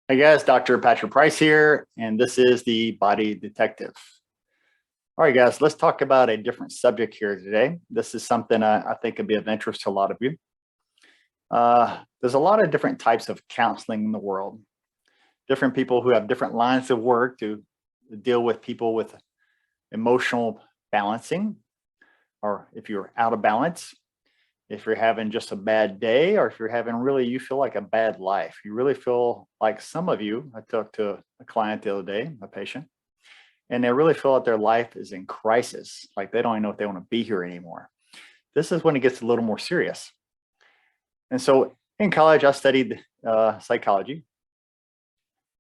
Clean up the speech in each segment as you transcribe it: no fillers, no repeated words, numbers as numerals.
Hey guys, Dr. Patrick Price here, and this is the Body Detective. All right, guys, let's talk about a different subject here today. This is something I think could be of interest to a lot of you. There's a lot of different types of counseling in the world. Different people who have different lines of work to deal with people with emotional balancing, or if you're out of balance, if you're having just a bad day, or if you're having you feel like a bad life. You really feel like some of you, I talked to a client the other day, a patient, and they really feel like their life is in crisis. Like they don't even know if they want to be here anymore. This is when it gets a little more serious. And so in college, I studied psychology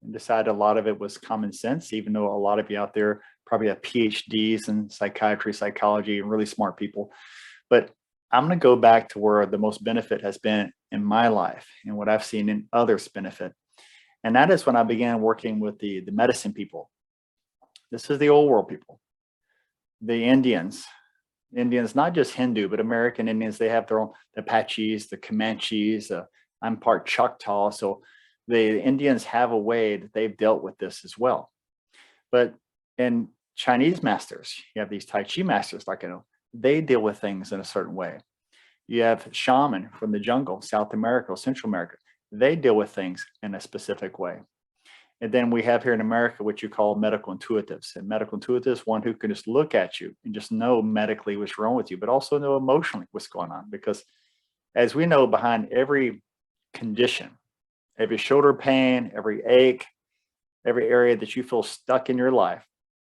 and decided a lot of it was common sense, even though a lot of you out there probably have PhDs in psychiatry, psychology, and really smart people. But I'm going to go back to where the most benefit has been in my life and what I've seen in others benefit. And that is when I began working with the medicine people. This is the old world people, the Indians, not just Hindu, but American Indians. They have their own, the Apaches, the Comanches. I'm part Choctaw. So the Indians have a way that they've dealt with this as well. But in Chinese masters, you have these Tai Chi masters, like I know, they deal with things in a certain way. You have shaman from the jungle, South America, Central America. They deal with things in a specific way. And then we have here in America what you call medical intuitives. And medical intuitives, one who can just look at you and just know medically what's wrong with you, but also know emotionally what's going on. Because as we know, behind every condition, every shoulder pain, every ache, every area that you feel stuck in your life,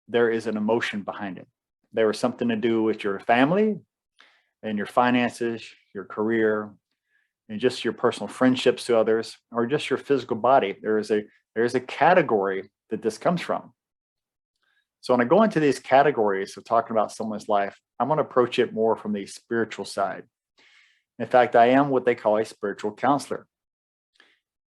there is an emotion behind it. There was something to do with your family and your finances, your career, and just your personal friendships to others, or just your physical body. There is a category that this comes from. So when I go into these categories of talking about someone's life, I'm going to approach it more from the spiritual side. In fact, I am what they call a spiritual counselor.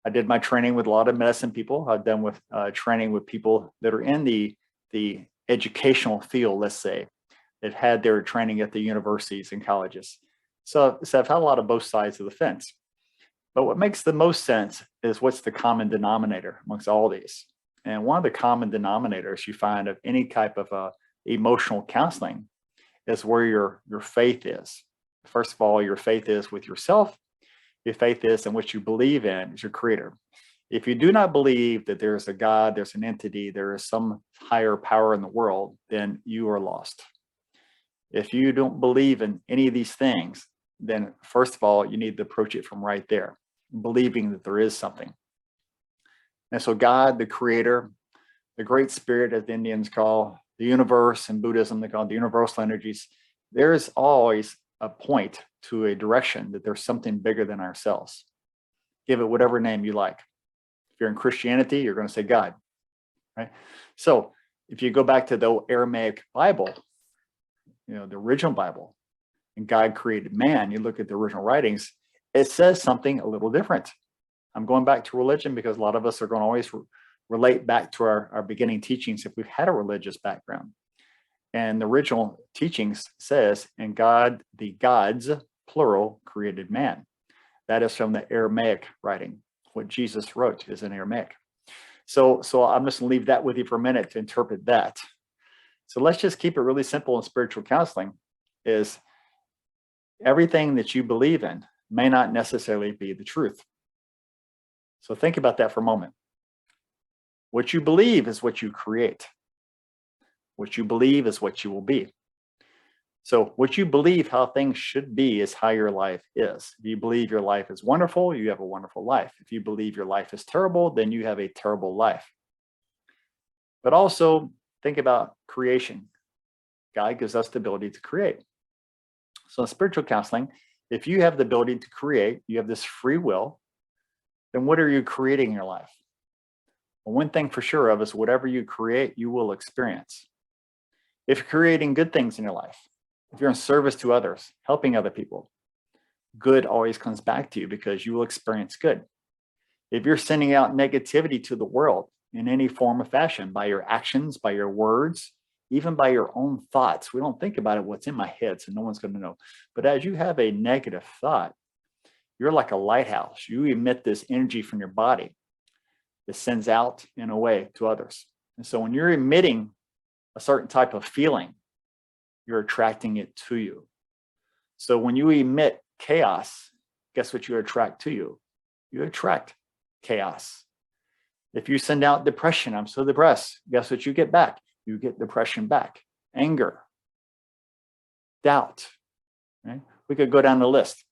I did my training with a lot of medicine people. I've done with training with people that are in the educational field, let's say, that had their training at the universities and colleges. So I've had a lot of both sides of the fence. But what makes the most sense is what's the common denominator amongst all these. And one of the common denominators you find of any type of emotional counseling is where your faith is. First of all, your faith is with yourself. Your faith is in what you believe in is your creator. If you do not believe that there's a God, there's an entity, there is some higher power in the world, then you are lost. If you don't believe in any of these things, then first of all, you need to approach it from right there, believing that there is something. And so God, the creator, the great spirit, as the Indians call the universe, in Buddhism, they call it the universal energies. There's always a point to a direction that there's something bigger than ourselves. Give it whatever name you like. If you're in Christianity, you're going to say God, right? So if you go back to the Aramaic Bible, the original Bible, and God created man, you look at the original writings, it says something a little different. I'm going back to religion because a lot of us are going to always relate back to our beginning teachings if we've had a religious background. And the original teachings says, and God, the gods, plural, created man. That is from the Aramaic writing. What Jesus wrote is in Aramaic. So I'm just going to leave that with you for a minute to interpret that. So let's just keep it really simple in spiritual counseling is everything that you believe in may not necessarily be the truth. So think about that for a moment. What you believe is what you create. What you believe is what you will be. So what you believe how things should be is how your life is. If you believe your life is wonderful, you have a wonderful life. If you believe your life is terrible, then you have a terrible life. But also think about creation. God gives us the ability to create. So in spiritual counseling, if you have the ability to create, you have this free will, then what are you creating in your life? Well, one thing for sure of is whatever you create, you will experience. If you're creating good things in your life, if you're in service to others, helping other people, good always comes back to you because you will experience good. If you're sending out negativity to the world in any form or fashion, by your actions, by your words, even by your own thoughts, we don't think about it, what's in my head, so no one's going to know. But as you have a negative thought, you're like a lighthouse. You emit this energy from your body. that sends out and away to others. And so when you're emitting a certain type of feeling, you're attracting it to you. So when you emit chaos, guess what you attract to you? You attract chaos. If you send out depression, I'm so depressed, guess what you get back? You get depression back. Anger, doubt, right? We could go down the list.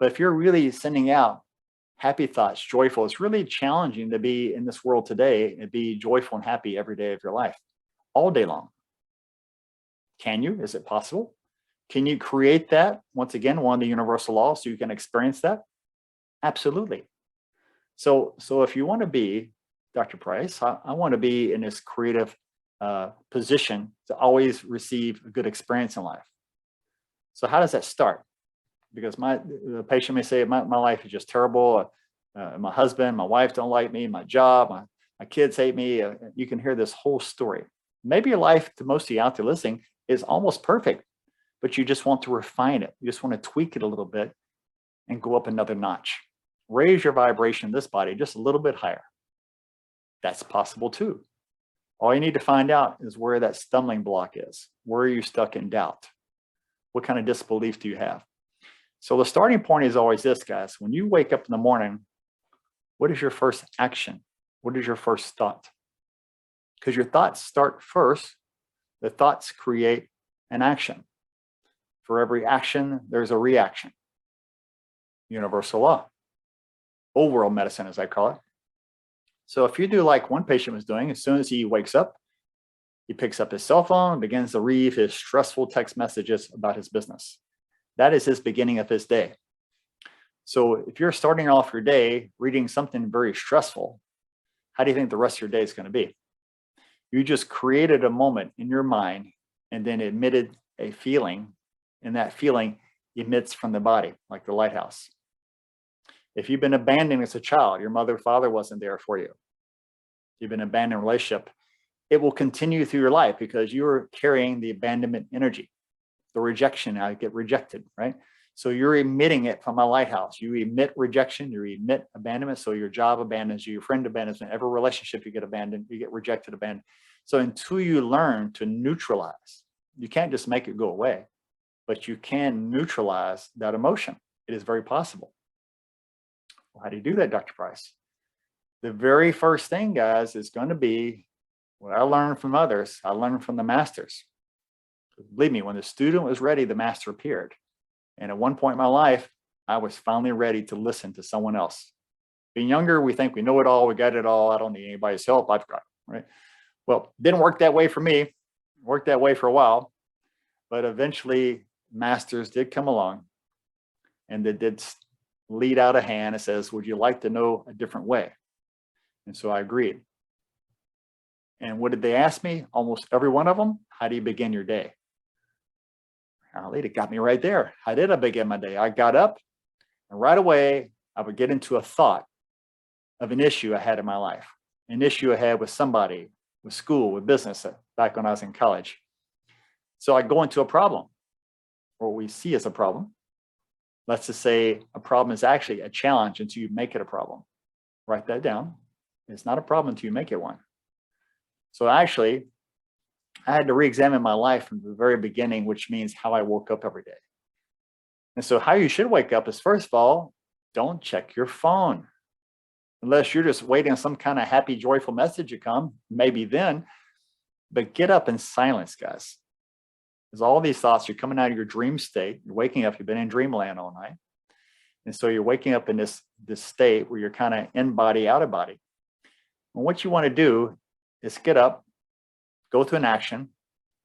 But if you're really sending out happy thoughts, joyful, it's really challenging to be in this world today and be joyful and happy every day of your life, all day long. Can you? Is it possible? Can you create that? Once again, one of the universal laws, so you can experience that? Absolutely. So if you want to be Dr. Price, I want to be in this creative position to always receive a good experience in life. So how does that start? Because the patient may say, my life is just terrible. My husband, my wife don't like me, my job, my kids hate me. You can hear this whole story. Maybe your life, to most of you out there listening, is almost perfect, but you just want to refine it. You just want to tweak it a little bit and go up another notch. Raise your vibration in this body just a little bit higher. That's possible too. All you need to find out is where that stumbling block is. Where are you stuck in doubt? What kind of disbelief do you have? So the starting point is always this, guys. When you wake up in the morning, what is your first action? What is your first thought? Because your thoughts start first. The thoughts create an action. For every action, there's a reaction. Universal law. Old world medicine, as I call it. So if you do like one patient was doing, as soon as he wakes up, he picks up his cell phone and begins to read his stressful text messages about his business. That is his beginning of his day. So if you're starting off your day reading something very stressful, how do you think the rest of your day is going to be? You just created a moment in your mind and then emitted a feeling, and that feeling emits from the body, like the lighthouse. If you've been abandoned as a child, your mother or father wasn't there for you. You've been abandoned in a relationship, it will continue through your life because you're carrying the abandonment energy, the rejection. I get rejected, right? So you're emitting it from a lighthouse. You emit rejection, you emit abandonment. So your job abandons you, your friend abandons you, every relationship you get abandoned, you get rejected, abandoned. So until you learn to neutralize, you can't just make it go away, but you can neutralize that emotion. It is very possible. Well, how do you do that, Dr. Price? The very first thing, guys, is going to be what I learned from others. I learned from the masters. Believe me, when the student was ready, the master appeared. And at one point in my life, I was finally ready to listen to someone else. Being younger, we think we know it all, we got it all. I don't need anybody's help. I've got it, right? Well, didn't work that way for me. It worked that way for a while, but eventually masters did come along and they did lead out a hand and says, would you like to know a different way? And so I agreed. And what did they ask me? Almost every one of them, how do you begin your day? It got me right there. How did I begin my day? I got up and right away, I would get into a thought of an issue I had in my life, an issue I had with somebody, with school, with business, back when I was in college. So I go into a problem, or what we see as a problem. Let's just say a problem is actually a challenge until you make it a problem. Write that down. It's not a problem until you make it one. So actually, I had to re-examine my life from the very beginning, which means how I woke up every day. And so how you should wake up is, first of all, don't check your phone. Unless you're just waiting on some kind of happy, joyful message to come, maybe then. But get up in silence, guys. Because all these thoughts are coming out of your dream state. You're waking up, you've been in dreamland all night. And so you're waking up in this state where you're kind of in body, out of body. And what you want to do is get up, go to an action,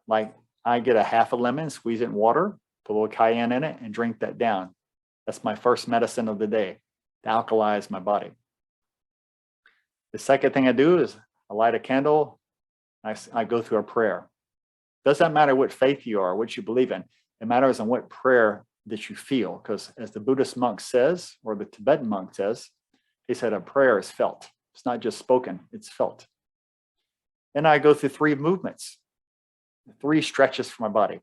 like I get a half a lemon, squeeze it in water, put a little cayenne in it, and drink that down. That's my first medicine of the day, to alkalize my body. The second thing I do is I light a candle, I go through a prayer. Doesn't matter what faith you are, what you believe in. It matters on what prayer that you feel, because as the Buddhist monk says, or the Tibetan monk says, he said a prayer is felt. It's not just spoken, it's felt. Then I go through 3 movements, 3 stretches for my body.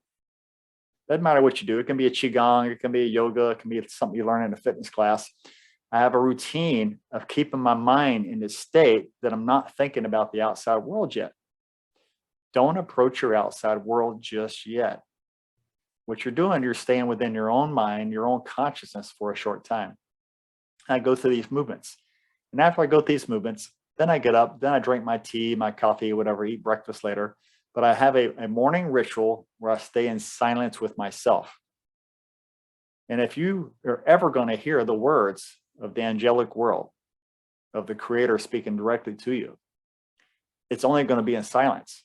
Doesn't matter what you do. It can be a qigong, it can be a yoga, it can be something you learn in a fitness class. I have a routine of keeping my mind in this state that I'm not thinking about the outside world yet. Don't approach your outside world just yet. What you're doing, you're staying within your own mind, your own consciousness for a short time. I go through these movements. And after I go through these movements, then I get up, then I drink my tea, my coffee, whatever, eat breakfast later. But I have a morning ritual where I stay in silence with myself. And if you are ever going to hear the words of the angelic world, of the creator speaking directly to you, it's only going to be in silence.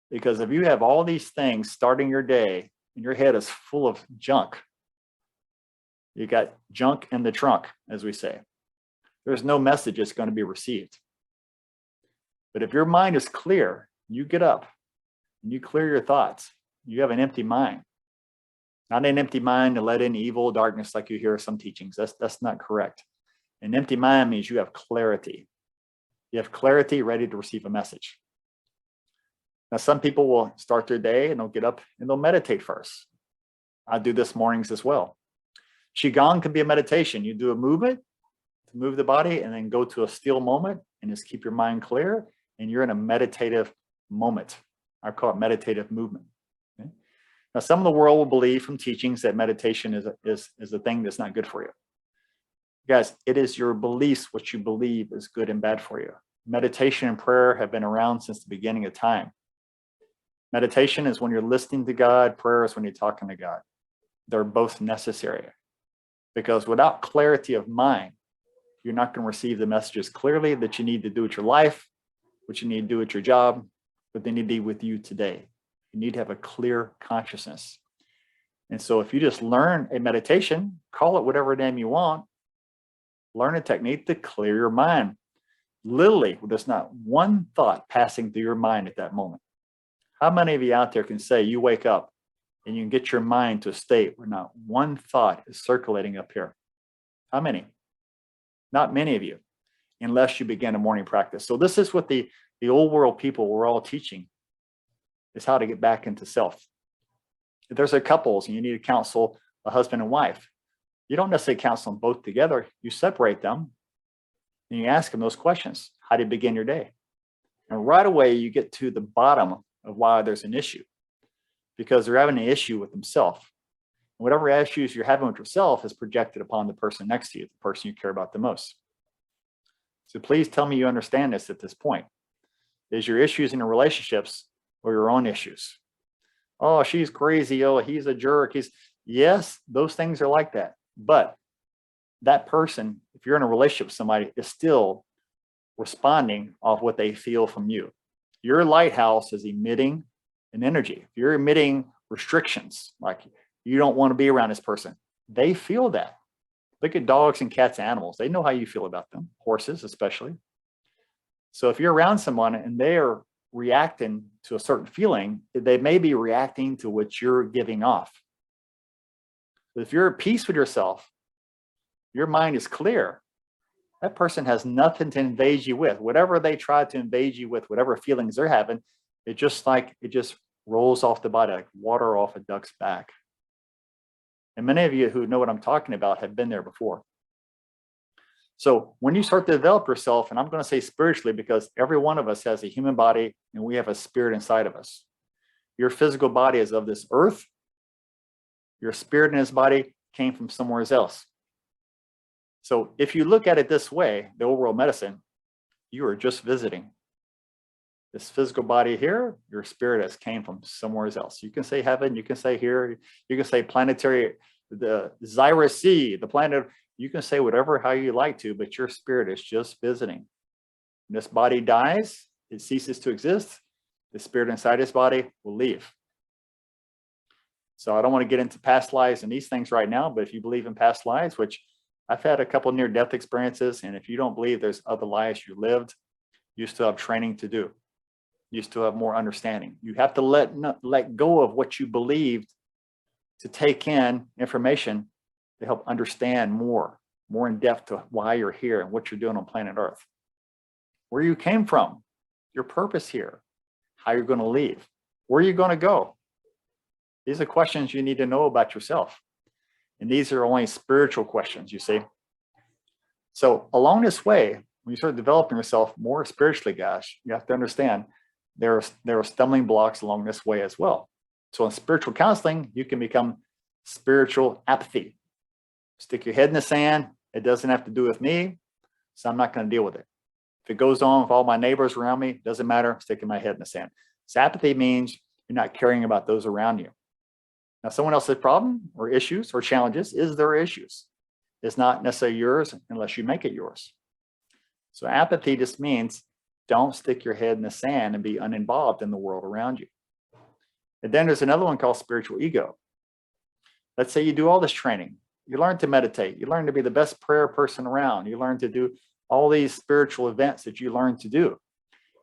Because if you have all these things starting your day and your head is full of junk, you got junk in the trunk, as we say, there's no message that's going to be received. But if your mind is clear, you get up and you clear your thoughts, you have an empty mind. Not an empty mind to let in evil, darkness, like you hear some teachings. That's not correct. An empty mind means you have clarity. You have clarity ready to receive a message. Now, some people will start their day and they'll get up and they'll meditate first. I do this mornings as well. Qigong can be a meditation. You do a movement to move the body and then go to a still moment and just keep your mind clear. And you're in a meditative moment. I call it meditative movement. Okay? Now, some of the world will believe from teachings that meditation is a thing that's not good for you. Guys, it is your beliefs, what you believe is good and bad for you. Meditation and prayer have been around since the beginning of time. Meditation is when you're listening to God. Prayer is when you're talking to God. They're both necessary. Because without clarity of mind, you're not going to receive the messages clearly that you need to do with your life, what you need to do with your job, what they need to be with you today. You need to have a clear consciousness. And so if you just learn a meditation, call it whatever name you want, learn a technique to clear your mind. Literally, there's not one thought passing through your mind at that moment. How many of you out there can say you wake up and you can get your mind to a state where not one thought is circulating up here? How many? Not many of you, unless you begin a morning practice. So this is what the old world people were all teaching, is how to get back into self. If there's a couples and you need to counsel a husband and wife, you don't necessarily counsel them both together. You separate them and you ask them those questions. How do you begin your day? And right away, you get to the bottom of why there's an issue, because they're having an issue with themselves. Whatever issues you're having with yourself is projected upon the person next to you, the person you care about the most. So please tell me you understand this at this point. Is your issues in your relationships or your own issues? Oh, she's crazy. Oh, he's a jerk. Yes, those things are like that. But that person, if you're in a relationship with somebody, is still responding off what they feel from you. Your lighthouse is emitting an energy. If you're emitting restrictions, like you don't want to be around this person, they feel that. Look at dogs and cats and animals. They know how you feel about them, horses especially. So if you're around someone and they are reacting to a certain feeling, they may be reacting to what you're giving off. But if you're at peace with yourself, your mind is clear, that person has nothing to invade you with. Whatever they try to invade you with, whatever feelings they're having, it just rolls off the body like water off a duck's back. And many of you who know what I'm talking about have been there before. So when you start to develop yourself, and I'm going to say spiritually, because every one of us has a human body and we have a spirit inside of us. Your physical body is of this earth. Your spirit in his body came from somewhere else. So if you look at it this way, the old world medicine, you are just visiting. This physical body here, your spirit has came from somewhere else. You can say heaven, you can say here, you can say planetary, the Zyra C, the planet, you can say whatever how you like to, but your spirit is just visiting. When this body dies, it ceases to exist. The spirit inside this body will leave. So I don't want to get into past lives and these things right now, but if you believe in past lives, which I've had a couple near-death experiences, and if you don't believe there's other lives you lived, you still have training to do. You still have more understanding. You have to let go of what you believed to take in information to help understand more in depth to why you're here and what you're doing on planet Earth. Where you came from, your purpose here, how you're going to leave, where you're going to go. These are questions you need to know about yourself. And these are only spiritual questions, you see. So along this way, when you start developing yourself more spiritually, guys, you have to understand there are stumbling blocks along this way as well. So in spiritual counseling, you can become spiritual apathy. Stick your head in the sand. It doesn't have to do with me, so I'm not going to deal with it. If it goes on with all my neighbors around me, doesn't matter. I'm sticking my head in the sand. So apathy means you're not caring about those around you. Now, someone else's problem or issues or challenges is their issues. It's not necessarily yours unless you make it yours. So apathy just means don't stick your head in the sand and be uninvolved in the world around you. And then there's another one called spiritual ego. Let's say you do all this training. You learn to meditate. You learn to be the best prayer person around. You learn to do all these spiritual events that you learn to do.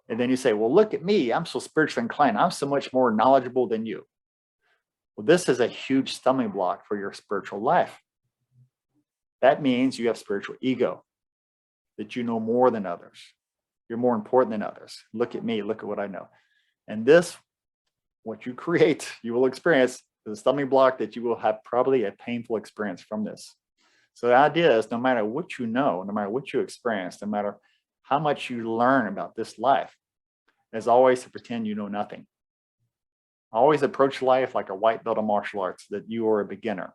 And then you say, well, look at me. I'm so spiritually inclined. I'm so much more knowledgeable than you. Well, this is a huge stumbling block for your spiritual life. That means you have spiritual ego, that you know more than others. You're more important than others. Look at me. Look at what I know. And this, what you create, you will experience is a stumbling block that you will have probably a painful experience from this. So the idea is no matter what you know, no matter what you experience, no matter how much you learn about this life, is always to pretend you know nothing. Always approach life like a white belt of martial arts, that you are a beginner.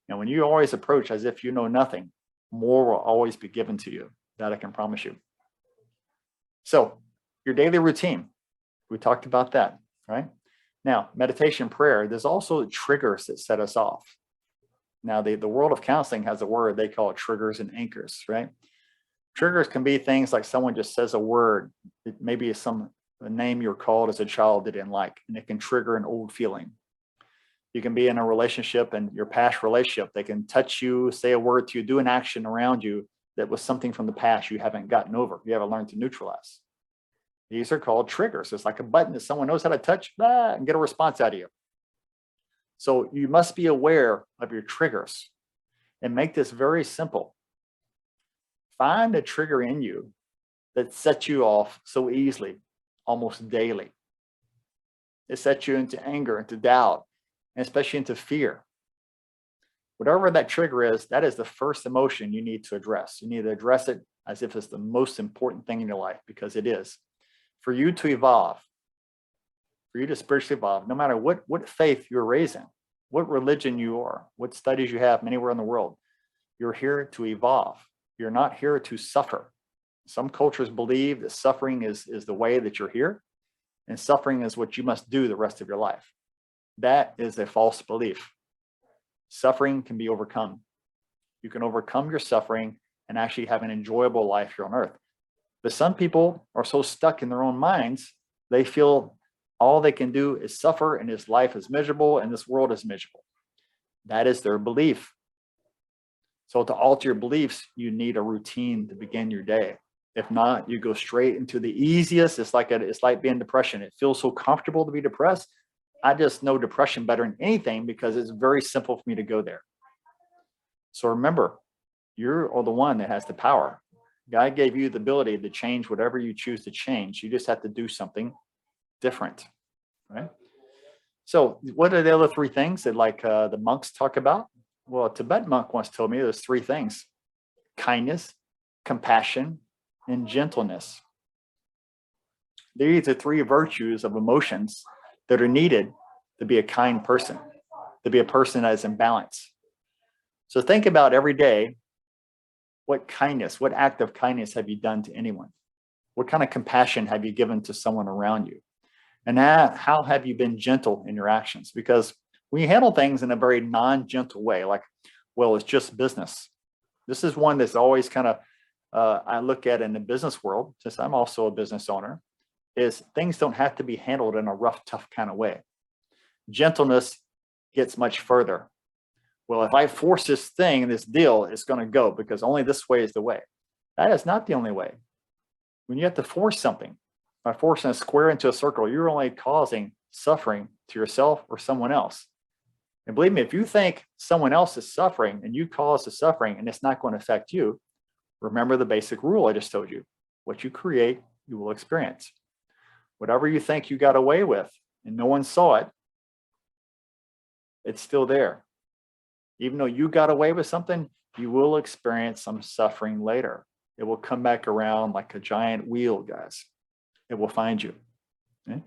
And when you always approach as if you know nothing, more will always be given to you. That I can promise you. So your daily routine, we talked about that, right? Now, meditation, prayer, there's also triggers that set us off. Now, the world of counseling has a word, they call it triggers and anchors, right? Triggers can be things like someone just says a word, it maybe is a name you're called as a child that you didn't like, and it can trigger an old feeling. You can be in a relationship and your past relationship, they can touch you, say a word to you, do an action around you that was something from the past you haven't gotten over, you haven't learned to neutralize. These are called triggers. It's like a button that someone knows how to touch and get a response out of you. So you must be aware of your triggers and make this very simple. Find a trigger in you that sets you off so easily, almost daily. It sets you into anger, into doubt, and especially into fear. Whatever that trigger is, that is the first emotion you need to address. You need to address it as if it's the most important thing in your life, because it is. For you to evolve, for you to spiritually evolve, no matter what faith you're raised in, what religion you are, what studies you have anywhere in the world, you're here to evolve. You're not here to suffer. Some cultures believe that suffering is the way that you're here, and suffering is what you must do the rest of your life. That is a false belief. Suffering can be overcome. You can overcome your suffering and actually have an enjoyable life here on earth. But some people are so stuck in their own minds, they feel all they can do is suffer and this life is miserable and this world is miserable. That is their belief. So to alter your beliefs, you need a routine to begin your day. If not, you go straight into the easiest. It's like being depression. It feels so comfortable to be depressed. I just know depression better than anything because it's very simple for me to go there. So remember, you're the one that has the power. God gave you the ability to change whatever you choose to change. You just have to do something different, right? So what are the other three things that the monks talk about? Well, a Tibetan monk once told me there's three things: kindness, compassion, and gentleness. These are three virtues of emotions that are needed to be a kind person, to be a person that is in balance. So think about every day, what kindness, what act of kindness have you done to anyone? What kind of compassion have you given to someone around you? And how have you been gentle in your actions? Because when you handle things in a very non-gentle way, like, well, it's just business. This is one that's always kind of, I look at in the business world, since I'm also a business owner, is things don't have to be handled in a rough, tough kind of way. Gentleness gets much further. Well, if I force this thing, this deal, it's going to go because only this way is the way. That is not the only way. When you have to force something, by forcing a square into a circle, you're only causing suffering to yourself or someone else. And believe me, if you think someone else is suffering and you cause the suffering and it's not going to affect you, remember the basic rule I just told you. What you create, you will experience. Whatever you think you got away with and no one saw it, it's still there. Even though you got away with something, you will experience some suffering later. It will come back around like a giant wheel, guys. It will find you. Okay?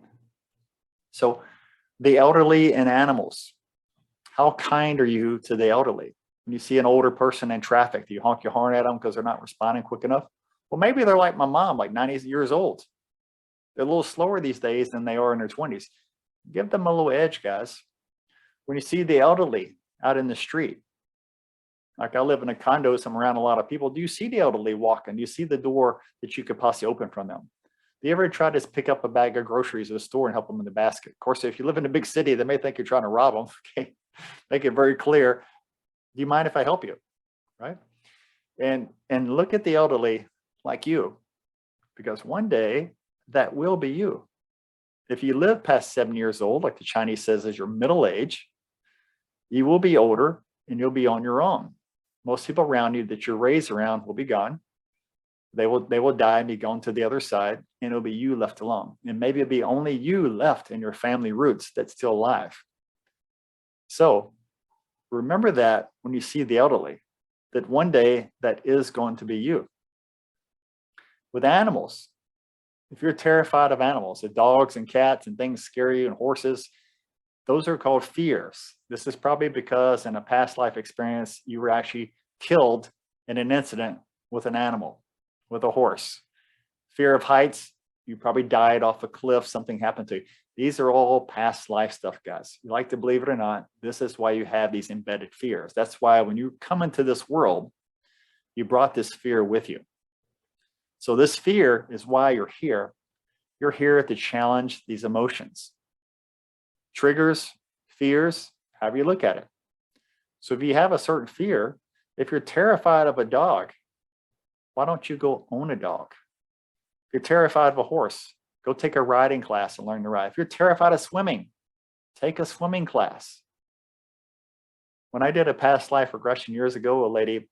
So the elderly and animals, how kind are you to the elderly? When you see an older person in traffic, do you honk your horn at them because they're not responding quick enough? Well, maybe they're like my mom, like 90 years old. They're a little slower these days than they are in their 20s. Give them a little edge, guys. When you see the elderly out in the street, like I live in a condo, so I'm around a lot of people. Do you see the elderly walking? Do you see the door that you could possibly open from them? Do you ever try to pick up a bag of groceries at a store and help them in the basket? Of course, if you live in a big city, they may think you're trying to rob them. Okay, make it very clear. Do you mind if I help you? Right? And look at the elderly like you, because one day that will be you. If you live past 7 years old, like the Chinese says, is your middle age, you will be older and you'll be on your own. Most people around you that you're raised around will be gone. They will die and be gone to the other side, and it'll be you left alone. And maybe it'll be only you left in your family roots that's still alive. So remember that when you see the elderly, that one day that is going to be you. With animals, if you're terrified of animals, the dogs and cats and things scare you and horses, those are called fears. This is probably because in a past life experience, you were actually killed in an incident with an animal, with a horse. Fear of heights, you probably died off a cliff, something happened to you. These are all past life stuff, guys. You like to believe it or not, this is why you have these embedded fears. That's why when you come into this world, you brought this fear with you. So this fear is why you're here. You're here to challenge these emotions. Triggers, fears, however you look at it. So if you have a certain fear, if you're terrified of a dog, why don't you go own a dog? If you're terrified of a horse, go take a riding class and learn to ride. If you're terrified of swimming, take a swimming class. When I did a past life regression years ago, a lady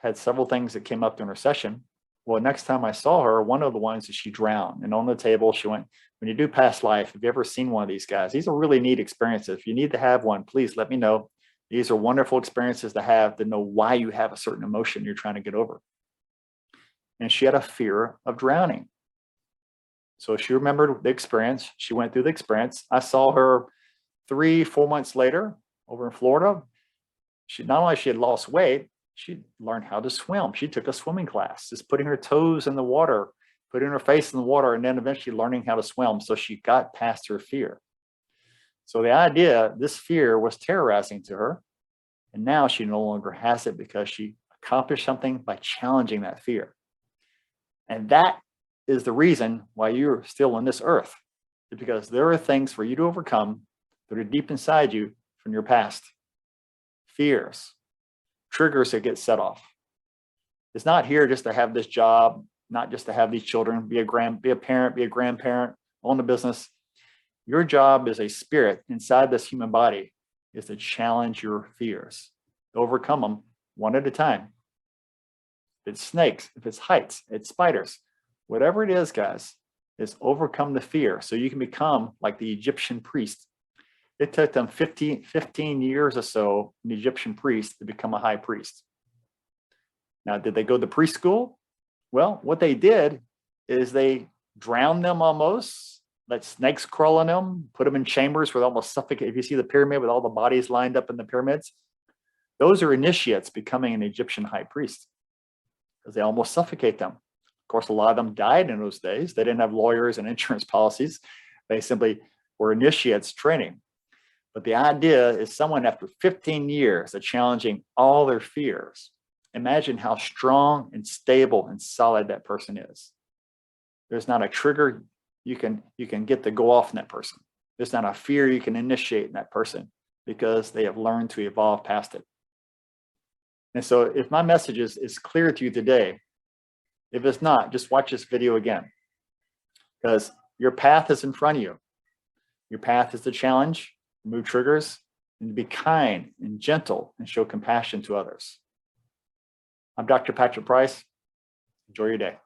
had several things that came up during her session. Well, next time I saw her, one of the ones is she drowned. And on the table, she went, when you do past life, have you ever seen one of these guys? These are really neat experiences. If you need to have one, please let me know. These are wonderful experiences to have, to know why you have a certain emotion you're trying to get over. And she had a fear of drowning. So she remembered the experience. She went through the experience. I saw her 3-4 months later over in Florida. She not only she had lost weight, she learned how to swim. She took a swimming class, just putting her toes in the water, putting her face in the water, and then eventually learning how to swim. So she got past her fear. So the idea, this fear was terrorizing to her. And now she no longer has it because she accomplished something by challenging that fear. And that is the reason why you're still on this earth. It's because there are things for you to overcome that are deep inside you from your past. Fears, triggers that get set off. It's not here just to have this job, not just to have these children, be a parent, be a grandparent, own a business. Your job as a spirit inside this human body is to challenge your fears, overcome them one at a time. If it's snakes, if it's heights, it's spiders, whatever it is, guys, is overcome the fear so you can become like the Egyptian priest. It took them 15 years or so, an Egyptian priest, to become a high priest. Now, did they go to priest school? Well, what they did is they drowned them almost, let snakes crawl on them, put them in chambers where they almost suffocate. If you see the pyramid with all the bodies lined up in the pyramids, those are initiates becoming an Egyptian high priest because they almost suffocate them. Of course, a lot of them died in those days. They didn't have lawyers and insurance policies. They simply were initiates training. But the idea is someone after 15 years of challenging all their fears, imagine how strong and stable and solid that person is. There's not a trigger you can get to go off in that person. There's not a fear you can initiate in that person because they have learned to evolve past it. And so if my message is clear to you today, if it's not, just watch this video again, because your path is in front of you. Your path is to challenge, remove triggers, and to be kind and gentle and show compassion to others. I'm Dr. Patrick Price. Enjoy your day.